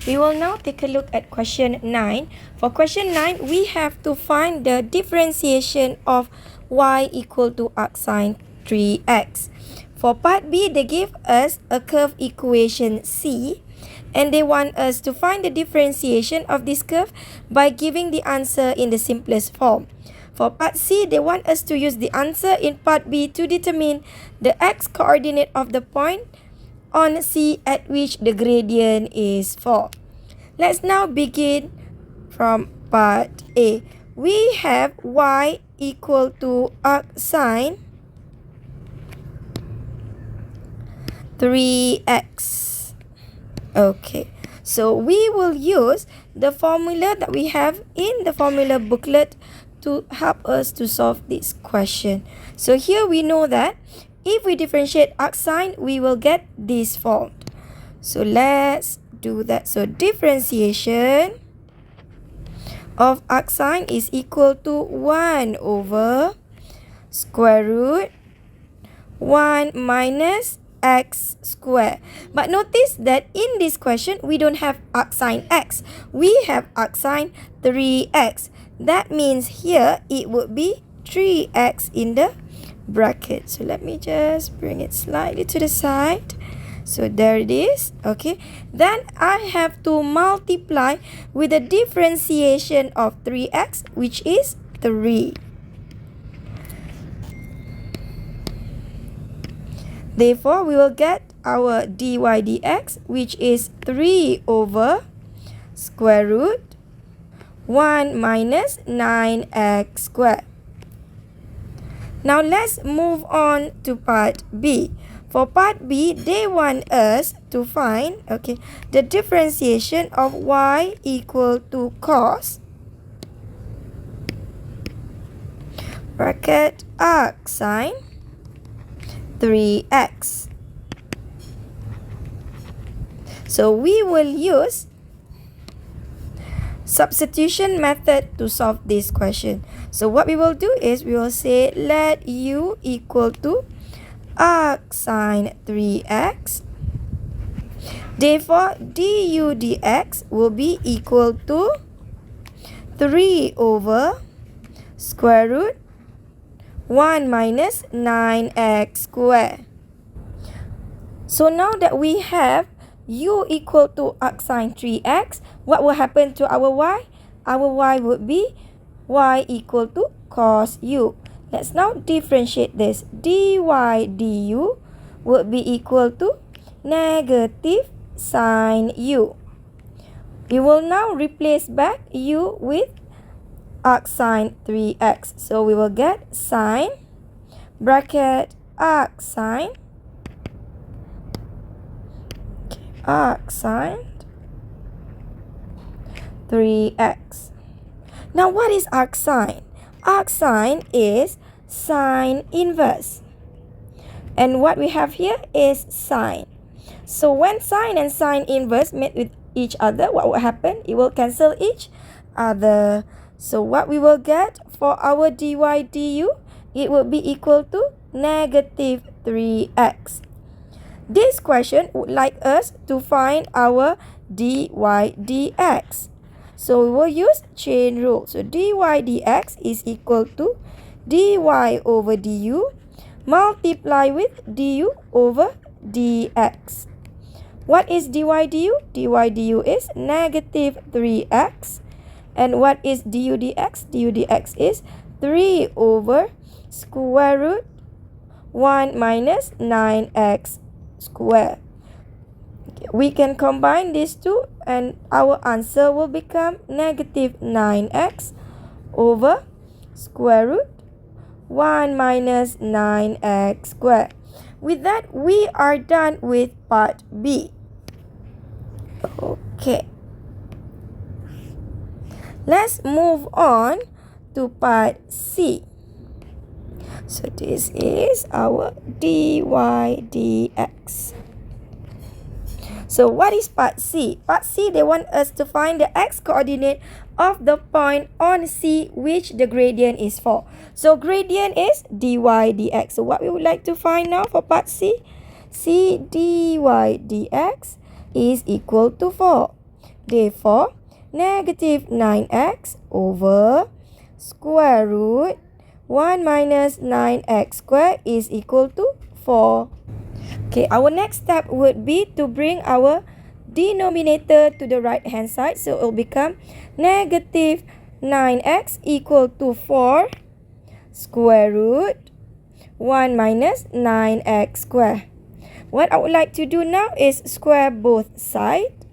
We will now take a look at question 9. For question 9, we have to find the differentiation of y equal to arcsine 3x. For part B, they give us a curve equation C, and they want us to find the differentiation of this curve by giving the answer in the simplest form. For part C, they want us to use the answer in part B to determine the x coordinate of the point on C at which the gradient is 4. Let's now begin from part A. We have y equal to arcsine 3x. Okay, so we will use the formula that we have in the formula booklet to help us to solve this question. So here we know that if we differentiate arcsine, we will get this form. So let's do that. So differentiation of arcsine is equal to 1 over square root 1 minus x squared. But notice that in this question, we don't have arcsine x. We have arcsine 3x. That means here it would be 3x in the bracket. So let me just bring it slightly to the side. So there it is. Okay, then I have to multiply with the differentiation of 3x, which is 3. Therefore, we will get our dy dx, which is 3 over square root 1 minus 9x squared. Now let's move on to part B. For part B, they want us to find, okay, the differentiation of y equal to cos bracket arcsine 3x. So we will use substitution method to solve this question. So what we will do is we will say let u equal to arcsine 3x. Therefore, du dx will be equal to 3 over square root 1 minus 9x squared. So now that we have u equal to arcsine 3x, what will happen to our y? Our y would be y equal to cos u. Let's now differentiate this. Dy du would be equal to negative sine u. We will now replace back u with arcsine 3x. So we will get sine bracket arcsine 3x. Now what is arcsine? Arcsine is sine inverse. And what we have here is sine. So when sine and sine inverse meet with each other, what will happen? It will cancel each other. So what we will get for our dy du, it will be equal to negative 3x. This question would like us to find our dy dx. So we will use chain rule. So dy dx is equal to dy over du multiply with du over dx. What is dy du? Dy du is negative 3x. And what is du dx? Du dx is 3 over square root 1 minus 9x squared. Okay, we can combine these two and our answer will become negative 9x over square root 1 minus 9x squared. With that, we are done with part B. Okay. Let's move on to part C. So this is our dy dx. So what is part C? Part C, they want us to find the x coordinate of the point on C which the gradient is 4. So gradient is dy dx. So what we would like to find now for part C? C dy dx is equal to 4. Therefore, negative 9x over square root 1 minus 9x squared is equal to 4. Okay, our next step would be to bring our denominator to the right hand side. So it will become negative 9x equal to 4 square root 1 minus 9x squared. What I would like to do now is square both sides.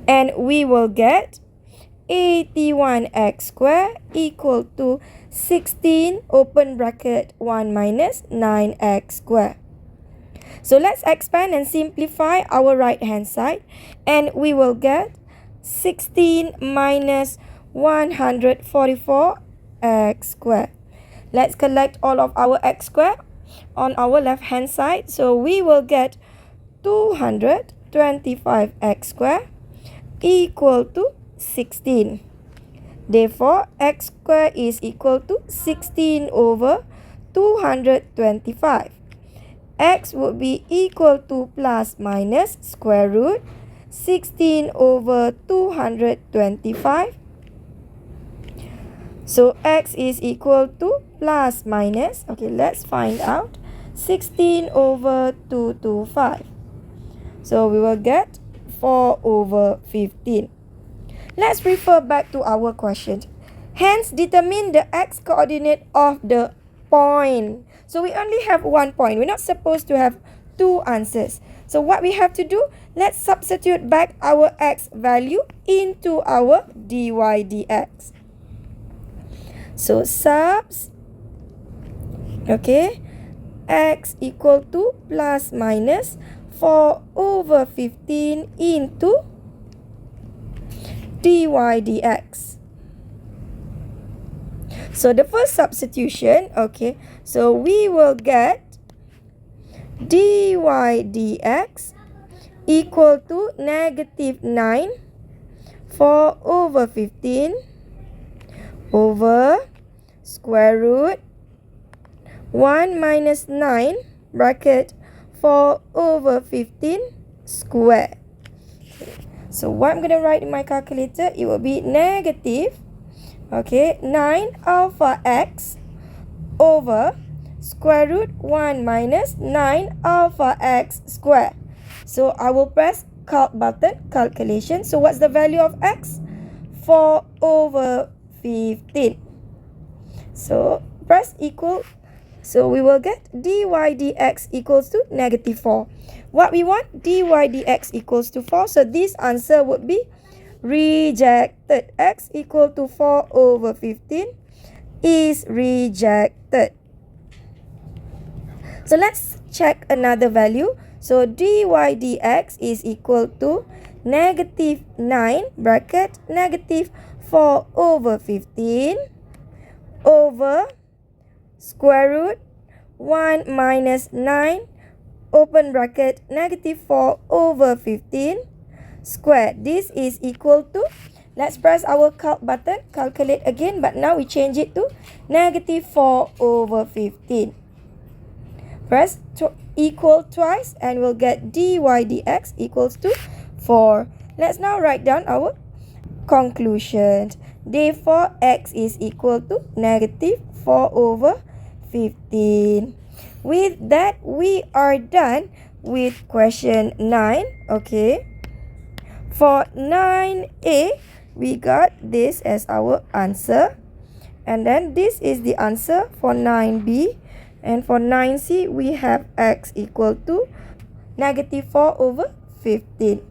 And we will get 81x squared equal to 16 open bracket 1 minus 9x squared. So let's expand and simplify our right hand side, and we will get 16 minus 144x squared. Let's collect all of our x squared on our left hand side. So we will get 225x squared equal to 16. Therefore, x squared is equal to 16 over 225. X would be equal to plus minus square root 16 over 225. So x is equal to plus minus, okay, let's find out, 16 over 225. So we will get 4 over 15. Let's refer back to our question. Hence, determine the x coordinate of the point. So we only have one point. We're not supposed to have two answers. So what we have to do, let's substitute back our x value into our dy dx. So subs, okay, x equal to plus minus 4 over 15 into dy dx. So the first substitution, okay, so we will get dy dx equal to negative 9 4 over 15 over square root 1 minus 9 bracket 4 over 15 square. So what I'm going to write in my calculator, it will be negative, okay, 9 alpha x over square root 1 minus 9 alpha x square. So I will press calc button, calculation. So what's the value of x? 4 over 15. So press equal. So we will get dy dx equals to negative 4. What we want? Dy dx equals to 4. So this answer would be rejected. X equal to 4 over 15 is rejected. So let's check another value. So dy dx is equal to negative 9 bracket negative 4 over 15 over square root 1 minus 9 open bracket negative 4 over 15 square. This is equal to, let's press our calc button, calculate again, but now we change it to negative 4 over 15. Press equal twice and we'll get dy dx equals to 4. Let's now write down our conclusion. Therefore, x is equal to negative 4 over 15. With that, we are done with question 9. Okay. For 9a, we got this as our answer. And then this is the answer for 9b. And for 9c, we have x equal to negative 4 over 15.